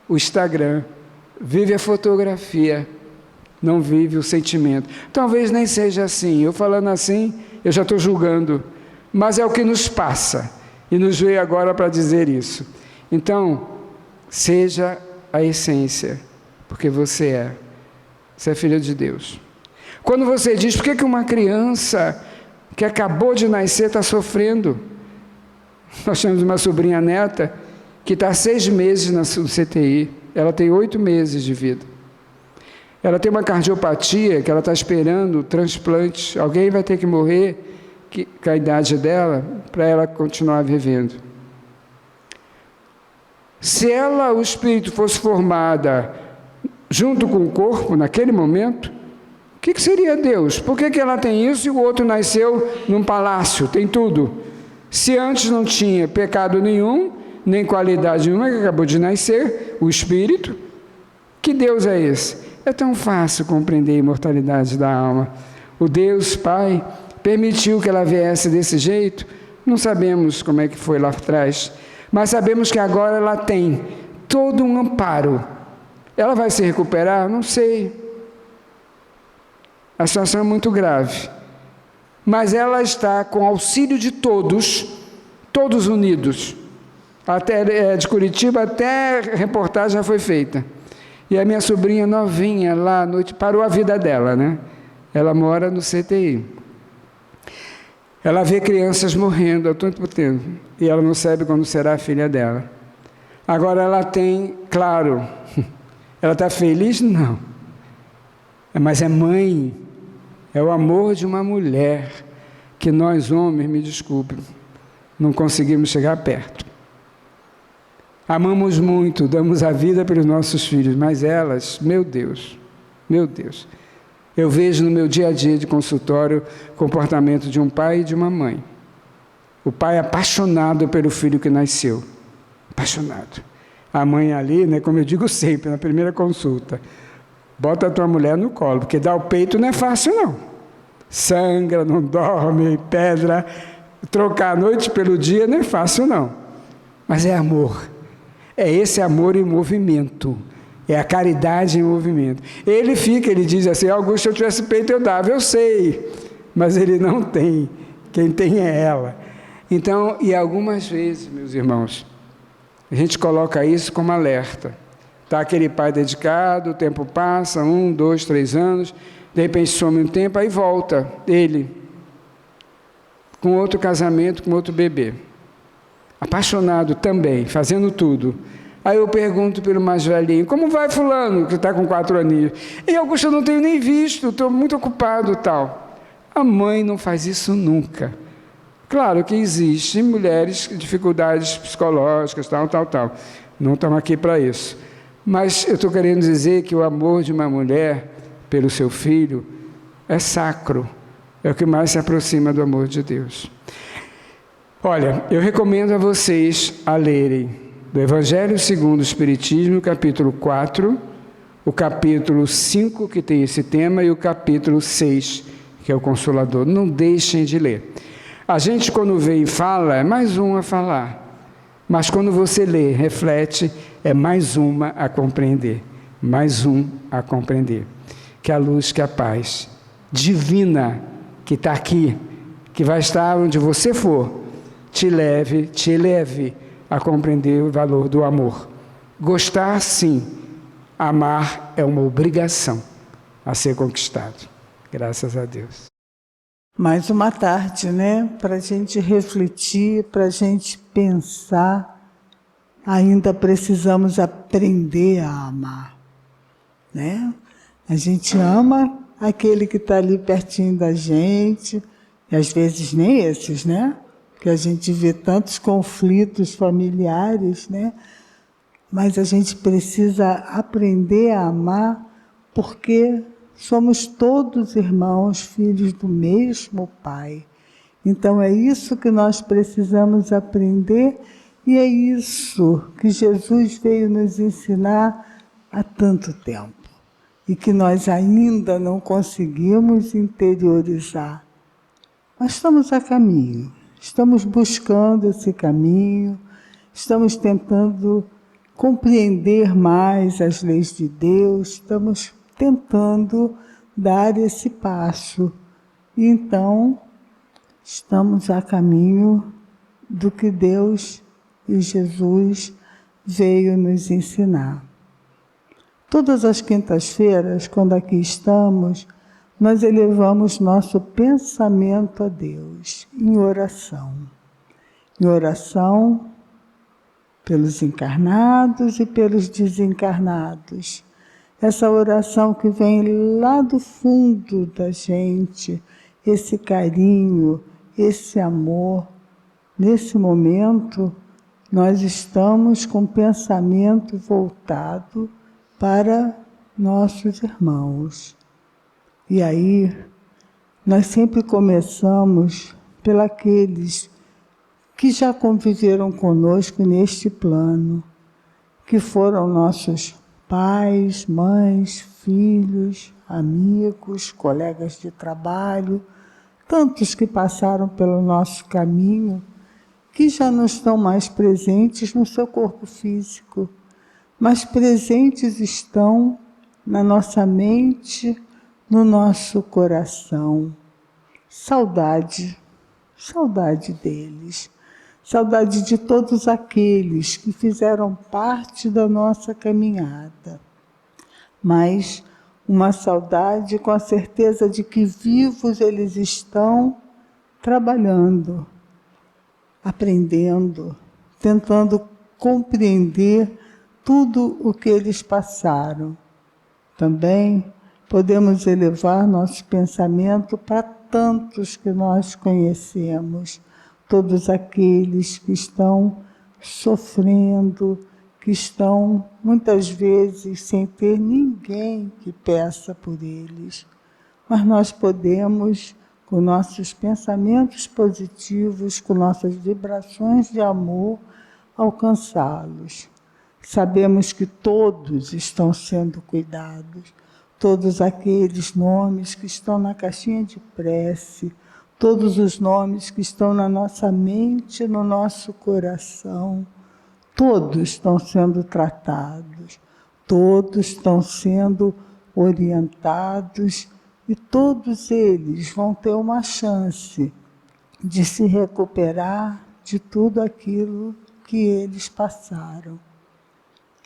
o Instagram, vive a fotografia, não vive o sentimento. Talvez nem seja assim, eu falando assim, eu já estou julgando, mas é o que nos passa, e nos veio agora para dizer isso. Então, seja a essência, porque você é filho de Deus. Quando você diz, por que uma criança que acabou de nascer está sofrendo? Nós temos uma sobrinha neta que está há 6 meses no CTI, ela tem 8 meses de vida. Ela tem uma cardiopatia que ela está esperando transplante, alguém vai ter que morrer com a idade dela, para ela continuar vivendo. Se ela, o espírito, fosse formada junto com o corpo, naquele momento, o que seria Deus? Por que ela tem isso e o outro nasceu num palácio, tem tudo? Se antes não tinha pecado nenhum, nem qualidade nenhuma, que acabou de nascer, o espírito, que Deus é esse? É tão fácil compreender a imortalidade da alma. O Deus Pai permitiu que ela viesse desse jeito, não sabemos como é que foi lá atrás, mas sabemos que agora ela tem todo um amparo. Ela vai se recuperar? Não sei. A situação é muito grave. Mas ela está com auxílio de todos unidos. Até de Curitiba, até reportagem já foi feita. E a minha sobrinha novinha lá à noite parou a vida dela, né? Ela mora no CTI. Ela vê crianças morrendo a todo tempo. E ela não sabe quando será a filha dela. Agora ela tem, claro, ela está feliz? Não. Mas é mãe. É o amor de uma mulher que nós, homens, me desculpem, não conseguimos chegar perto. Amamos muito, damos a vida pelos nossos filhos, mas elas, meu Deus, eu vejo no meu dia a dia de consultório o comportamento de um pai e de uma mãe. O pai apaixonado pelo filho que nasceu, apaixonado. A mãe ali, né, como eu digo sempre, na primeira consulta, bota a tua mulher no colo, porque dar o peito não é fácil não. Sangra, não dorme, pedra, trocar a noite pelo dia não é fácil não. Mas é amor. É esse amor em movimento. É a caridade em movimento. Ele diz assim, Augusto, se eu tivesse peito eu dava, eu sei, mas ele não tem. Quem tem é ela. Então, e algumas vezes, meus irmãos, a gente coloca isso como alerta. Está aquele pai dedicado, o tempo passa, 1, 2, 3 anos, de repente some um tempo, aí volta ele, com outro casamento, com outro bebê. Apaixonado também, fazendo tudo. Aí eu pergunto pelo mais velhinho, como vai fulano, que está com 4 aninhos? E Augusto, eu não tenho nem visto, estou muito ocupado e tal. A mãe não faz isso nunca. Claro que existem mulheres com dificuldades psicológicas, tal. Não estamos aqui para isso. Mas eu estou querendo dizer que o amor de uma mulher pelo seu filho é sacro. É o que mais se aproxima do amor de Deus. Olha, eu recomendo a vocês a lerem do Evangelho segundo o Espiritismo, capítulo 4, o capítulo 5, que tem esse tema, e o capítulo 6, que é o Consolador. Não deixem de ler. A gente, quando vem e fala, é mais um a falar. Mas quando você lê, reflete, é mais uma a compreender. Mais um a compreender. Que a luz, que a paz divina que está aqui, que vai estar onde você for, te eleve a compreender o valor do amor. Gostar, sim. Amar é uma obrigação a ser conquistado. Graças a Deus. Mais uma tarde, né? Para a gente refletir, para a gente pensar. Ainda precisamos aprender a amar, né? A gente ama aquele que está ali pertinho da gente, e às vezes nem esses, né? Que a gente vê tantos conflitos familiares, né? Mas a gente precisa aprender a amar, porque somos todos irmãos, filhos do mesmo Pai. Então é isso que nós precisamos aprender, e é isso que Jesus veio nos ensinar há tanto tempo, e que nós ainda não conseguimos interiorizar. Mas estamos a caminho. Estamos buscando esse caminho, estamos tentando compreender mais as leis de Deus, estamos tentando dar esse passo. E então, estamos a caminho do que Deus e Jesus veio nos ensinar. Todas as quintas-feiras, quando aqui estamos, nós elevamos nosso pensamento a Deus, em oração. Em oração pelos encarnados e pelos desencarnados. Essa oração que vem lá do fundo da gente, esse carinho, esse amor. Nesse momento, nós estamos com o pensamento voltado para nossos irmãos. E aí, nós sempre começamos pelos que já conviveram conosco neste plano, que foram nossos pais, mães, filhos, amigos, colegas de trabalho, tantos que passaram pelo nosso caminho, que já não estão mais presentes no seu corpo físico, mas presentes estão na nossa mente, no nosso coração. Saudade deles. Saudade de todos aqueles que fizeram parte da nossa caminhada. Mas uma saudade com a certeza de que vivos eles estão trabalhando, aprendendo, tentando compreender tudo o que eles passaram. Também podemos elevar nosso pensamento para tantos que nós conhecemos, todos aqueles que estão sofrendo, que estão muitas vezes sem ter ninguém que peça por eles. Mas nós podemos, com nossos pensamentos positivos, com nossas vibrações de amor, alcançá-los. Sabemos que todos estão sendo cuidados, todos aqueles nomes que estão na caixinha de prece, todos os nomes que estão na nossa mente, no nosso coração, todos estão sendo tratados, todos estão sendo orientados e todos eles vão ter uma chance de se recuperar de tudo aquilo que eles passaram.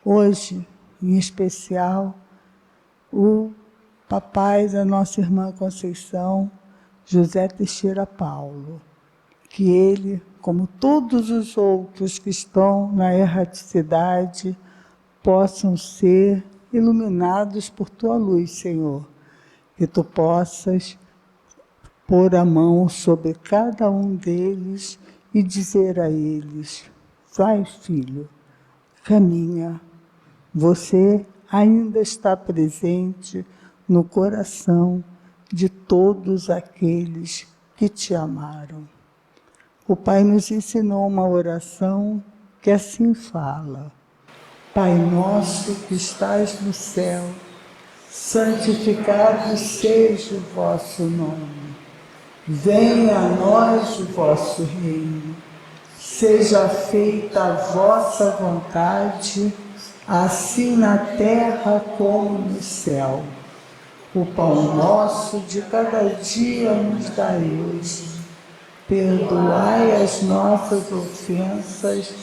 Hoje, em especial, o papai da nossa irmã Conceição, José Teixeira Paulo, que ele, como todos os outros que estão na erraticidade, possam ser iluminados por tua luz, Senhor, que tu possas pôr a mão sobre cada um deles e dizer a eles: vai, filho, caminha. Você ainda está presente no coração de todos aqueles que te amaram. O Pai nos ensinou uma oração que assim fala: Pai nosso que estás no céu, santificado seja o vosso nome. Venha a nós o vosso reino. Seja feita a vossa vontade, assim na terra como no céu. O pão nosso de cada dia nos dai hoje. Perdoai as nossas ofensas,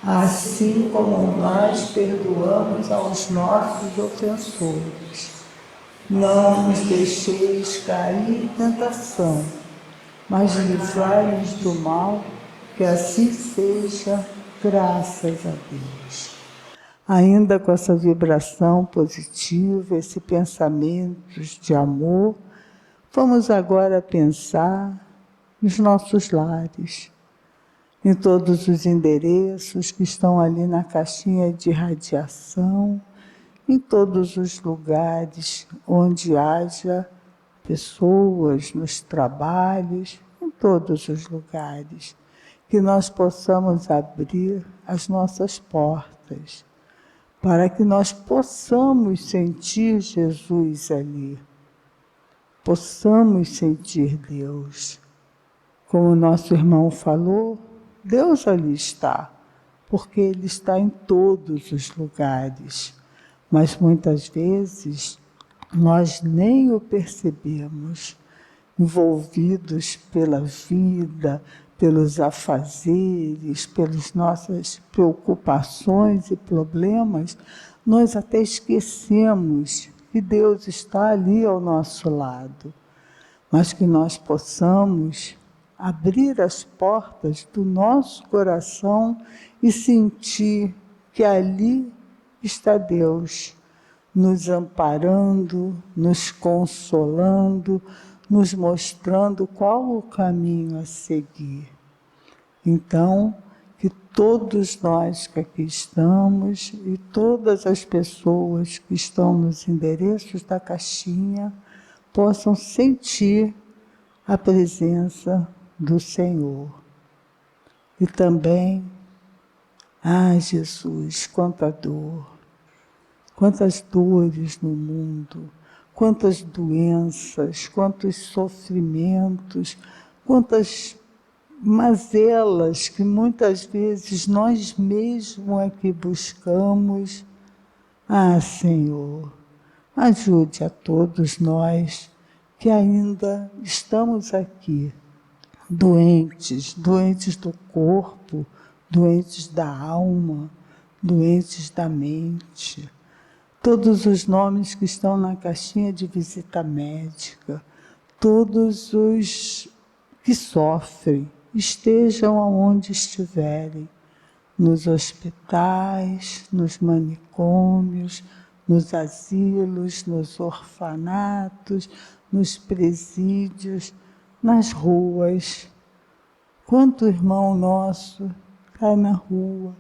assim como nós perdoamos aos nossos ofensores. Não nos deixeis cair em tentação, mas livrai-nos do mal, que assim seja, graças a Deus. Ainda com essa vibração positiva, esse pensamento de amor, vamos agora pensar nos nossos lares, em todos os endereços que estão ali na caixinha de radiação, em todos os lugares onde haja pessoas, nos trabalhos, em todos os lugares, que nós possamos abrir as nossas portas, para que nós possamos sentir Jesus ali, possamos sentir Deus. Como o nosso irmão falou, Deus ali está, porque Ele está em todos os lugares. Mas muitas vezes nós nem o percebemos, envolvidos pela vida, pelos afazeres, pelas nossas preocupações e problemas, nós até esquecemos que Deus está ali ao nosso lado, mas que nós possamos abrir as portas do nosso coração e sentir que ali está Deus, nos amparando, nos consolando, nos mostrando qual o caminho a seguir. Então, que todos nós que aqui estamos e todas as pessoas que estão nos endereços da caixinha possam sentir a presença do Senhor. E também, Jesus, quanta dor, quantas dores no mundo, quantas doenças, quantos sofrimentos, quantas mazelas que muitas vezes nós mesmos é que buscamos. Senhor, ajude a todos nós que ainda estamos aqui, doentes do corpo, doentes da alma, doentes da mente. Todos os nomes que estão na caixinha de visita médica, todos os que sofrem, estejam aonde estiverem, nos hospitais, nos manicômios, nos asilos, nos orfanatos, nos presídios, nas ruas. Quanto irmão nosso está na rua,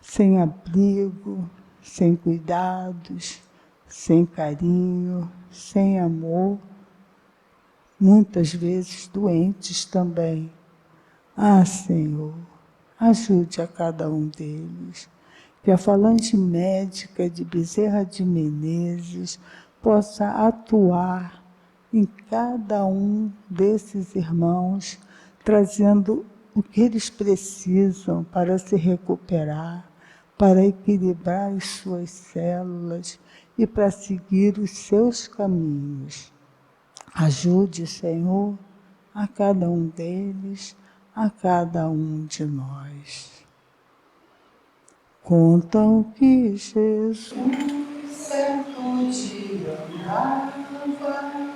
sem abrigo, sem cuidados, sem carinho, sem amor, muitas vezes doentes também. Ah, Senhor, ajude a cada um deles. Que a falange médica de Bezerra de Menezes possa atuar em cada um desses irmãos, trazendo o que eles precisam para se recuperar, para equilibrar as suas células e para seguir os seus caminhos. Ajude, Senhor, a cada um deles, a cada um de nós. Contam que Jesus certo dia andava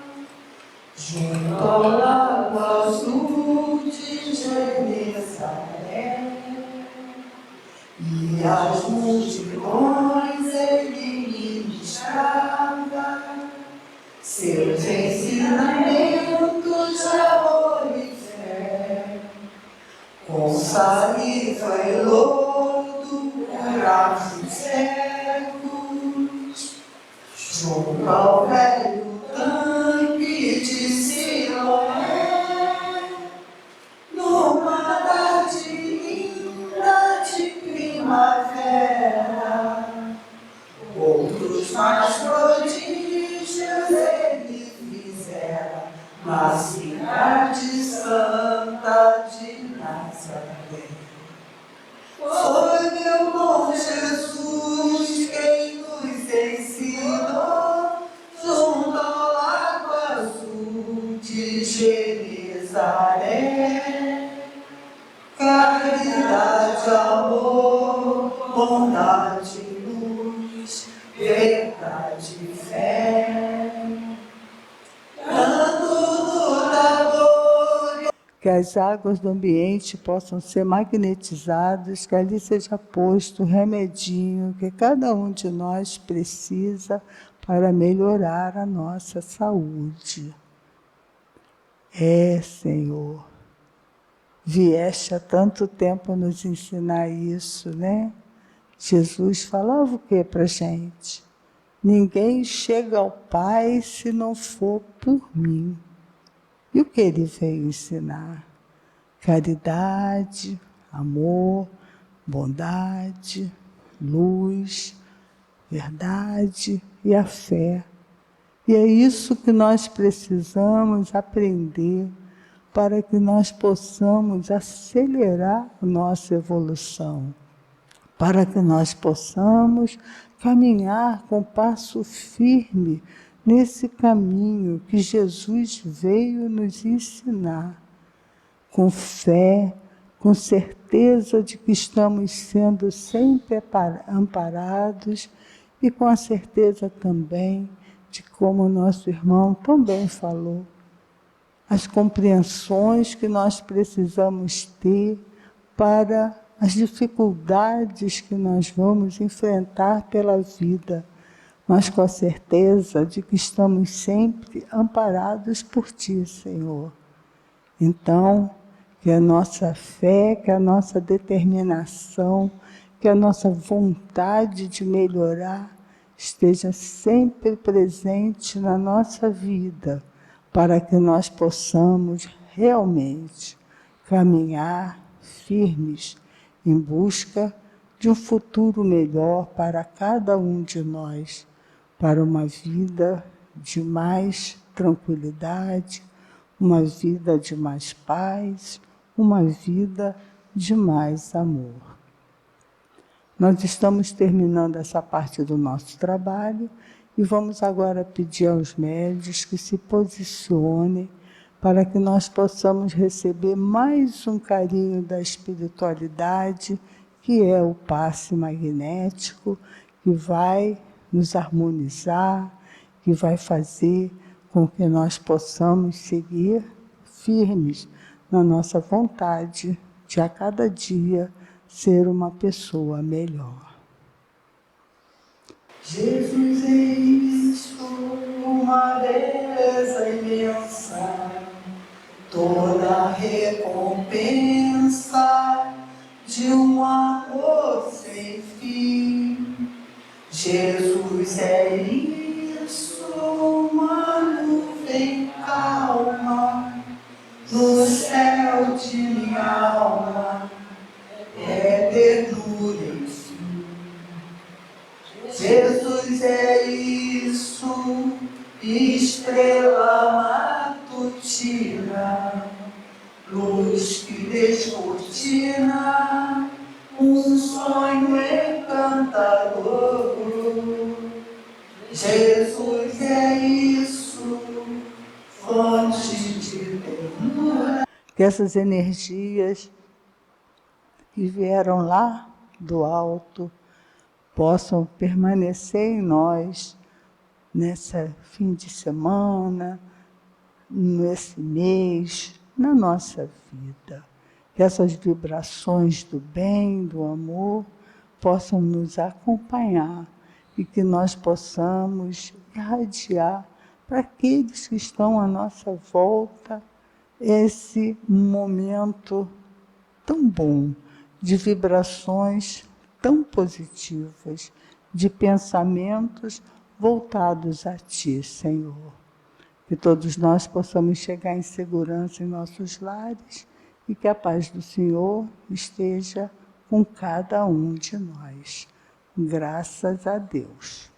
junto ao lago azul de Genezaré, e as multidões ele ministrava seus ensinamentos de amor e fé, com saliva e lodo curava os cegos, junto ao velho tanque de Siloé, numa tarde linda de primavera. Outros mais prodígios ele fizera na cidade santa de Nazaré. Foi meu bom Jesus quem nos ensinou, junto ao lago azul de Genezaré. Caridade, amor, bondade, luz, verdade e fé. Canto lutador. Que as águas do ambiente possam ser magnetizadas, que ali seja posto o remedinho que cada um de nós precisa para melhorar a nossa saúde. Senhor, vieste há tanto tempo nos ensinar isso, né? Jesus falava o que para a gente? Ninguém chega ao Pai se não for por mim. E o que ele veio ensinar? Caridade, amor, bondade, luz, verdade e a fé. E é isso que nós precisamos aprender para que nós possamos acelerar a nossa evolução, para que nós possamos caminhar com passo firme nesse caminho que Jesus veio nos ensinar, com fé, com certeza de que estamos sendo sempre amparados e com a certeza também de como o nosso irmão também falou, as compreensões que nós precisamos ter para as dificuldades que nós vamos enfrentar pela vida, mas com a certeza de que estamos sempre amparados por Ti, Senhor. Então, que a nossa fé, que a nossa determinação, que a nossa vontade de melhorar esteja sempre presente na nossa vida, para que nós possamos realmente caminhar firmes em busca de um futuro melhor para cada um de nós, para uma vida de mais tranquilidade, uma vida de mais paz, uma vida de mais amor. Nós estamos terminando essa parte do nosso trabalho e vamos agora pedir aos médios que se posicionem para que nós possamos receber mais um carinho da espiritualidade, que é o passe magnético, que vai nos harmonizar, que vai fazer com que nós possamos seguir firmes na nossa vontade de a cada dia ser uma pessoa melhor. Jesus em Cristo, uma beleza imensa, toda recompensa de um amor sem fim. Jesus é isso, uma nuvem calma no céu de minha alma, é ternura em si. Jesus é isso, estrela matutina, luz que descortina um sonho encantador. Jesus é isso, fonte de ternura. Que essas energias que vieram lá do alto possam permanecer em nós nesse fim de semana, nesse mês, na nossa vida. Que essas vibrações do bem, do amor, possam nos acompanhar e que nós possamos irradiar para aqueles que estão à nossa volta esse momento tão bom, de vibrações tão positivas, de pensamentos voltados a Ti, Senhor. Que todos nós possamos chegar em segurança em nossos lares e que a paz do Senhor esteja com cada um de nós. Graças a Deus.